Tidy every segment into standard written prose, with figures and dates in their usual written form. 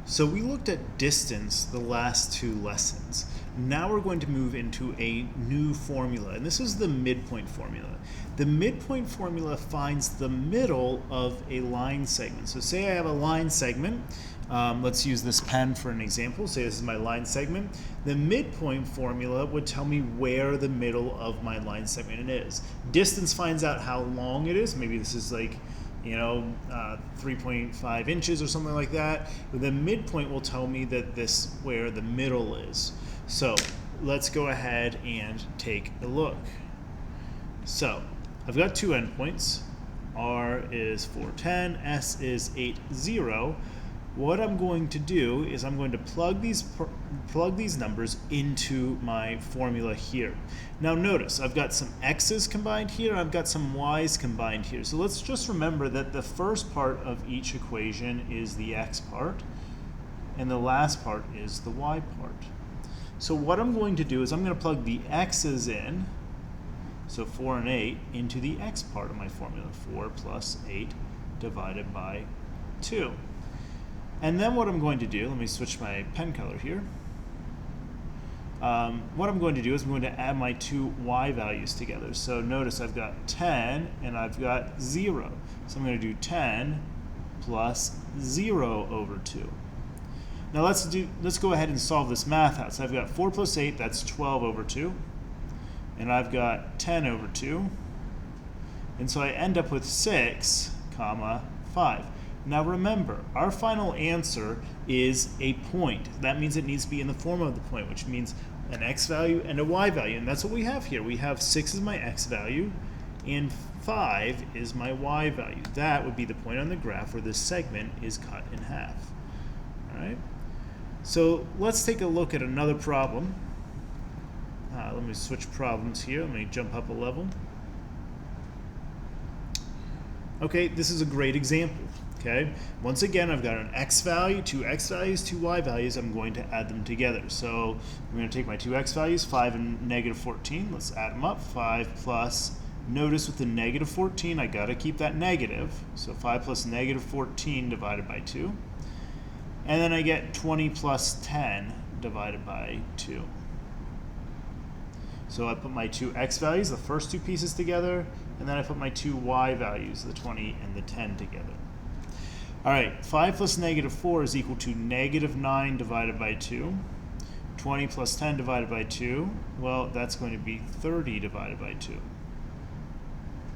So we looked at distance the last two lessons. Now we're going to move into a new formula, and this is the midpoint formula. The midpoint formula finds the middle of a line segment. So say I have a line segment. Let's use this pen for an example. Say this is my line segment. The midpoint formula would tell me where the middle of my line segment is. Distance finds out how long it is. Maybe this is like 3.5 inches or something like that. The midpoint will tell me that this where the middle is. So let's go ahead and take a look. So I've got two endpoints. R is 410, S is 80. What I'm going to do is I'm going to plug these numbers into my formula here. Now notice I've got some x's combined here, I've got some y's combined here. So let's just remember that the first part of each equation is the x part, and the last part is the y part. So what I'm going to do is I'm going to plug the x's in, so 4 and 8, into the x part of my formula, 4 plus 8 divided by 2. And then what I'm going to do, let me switch my pen color here. What I'm going to do is I'm going to add my two y values together. So notice I've got 10 and I've got 0. So I'm going to do 10 plus 0 over 2. Now let's go ahead and solve this math out. So I've got 4 plus 8, that's 12 over 2. And I've got 10 over 2. And so I end up with 6, 5. Now remember, our final answer is a point. That means it needs to be in the form of the point, which means an x value and a y value. And that's what we have here. We have 6 is my x value, and 5 is my y value. That would be the point on the graph where this segment is cut in half. All right? So let's take a look at another problem. Let me switch problems here. Let me jump up a level. Okay, this is a great example. Okay, once again, I've got an x value, two x values, two y values. I'm going to add them together. So I'm going to take my two x values, 5 and negative 14. Let's add them up. 5 plus, notice with the negative 14, I got to keep that negative. So 5 plus negative 14 divided by 2. And then I get 20 plus 10 divided by 2. So I put my two x values, the first two pieces together, and then I put my two y values, the 20 and the 10 together. All right, 5 plus negative 4 is equal to negative 9 divided by 2. 20 plus 10 divided by 2, well, that's going to be 30 divided by 2. All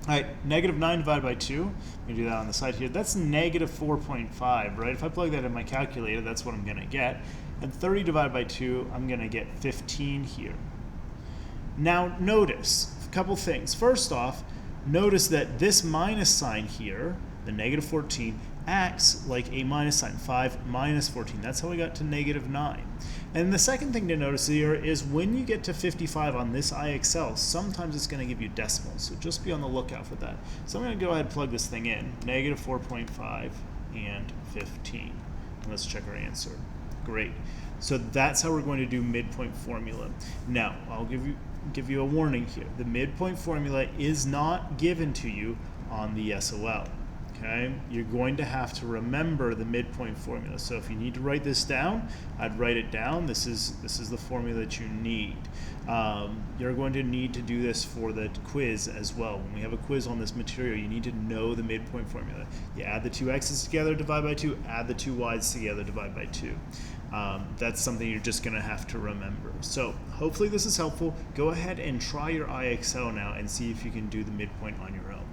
right, negative 9 divided by 2, let me do that on the side here. That's negative 4.5, right? If I plug that in my calculator, that's what I'm going to get. And 30 divided by 2, I'm going to get 15 here. Now notice a couple things. First off, notice that this minus sign here, the negative 14, acts like a minus sign, 5 minus 14. That's how we got to negative 9. And the second thing to notice here is when you get to 55 on this IXL, sometimes it's going to give you decimals. So just be on the lookout for that. So I'm going to go ahead and plug this thing in, negative 4.5 and 15. And let's check our answer. Great. So that's how we're going to do midpoint formula. Now, I'll give you a warning here. The midpoint formula is not given to you on the SOL. Okay, you're going to have to remember the midpoint formula. So if you need to write this down, I'd write it down. This is the formula that you need. You're going to need to do this for the quiz as well. When we have a quiz on this material, you need to know the midpoint formula. You add the two x's together, divide by 2, add the two y's together, divide by 2. That's something you're just going to have to remember. So hopefully this is helpful. Go ahead and try your IXL now and see if you can do the midpoint on your own.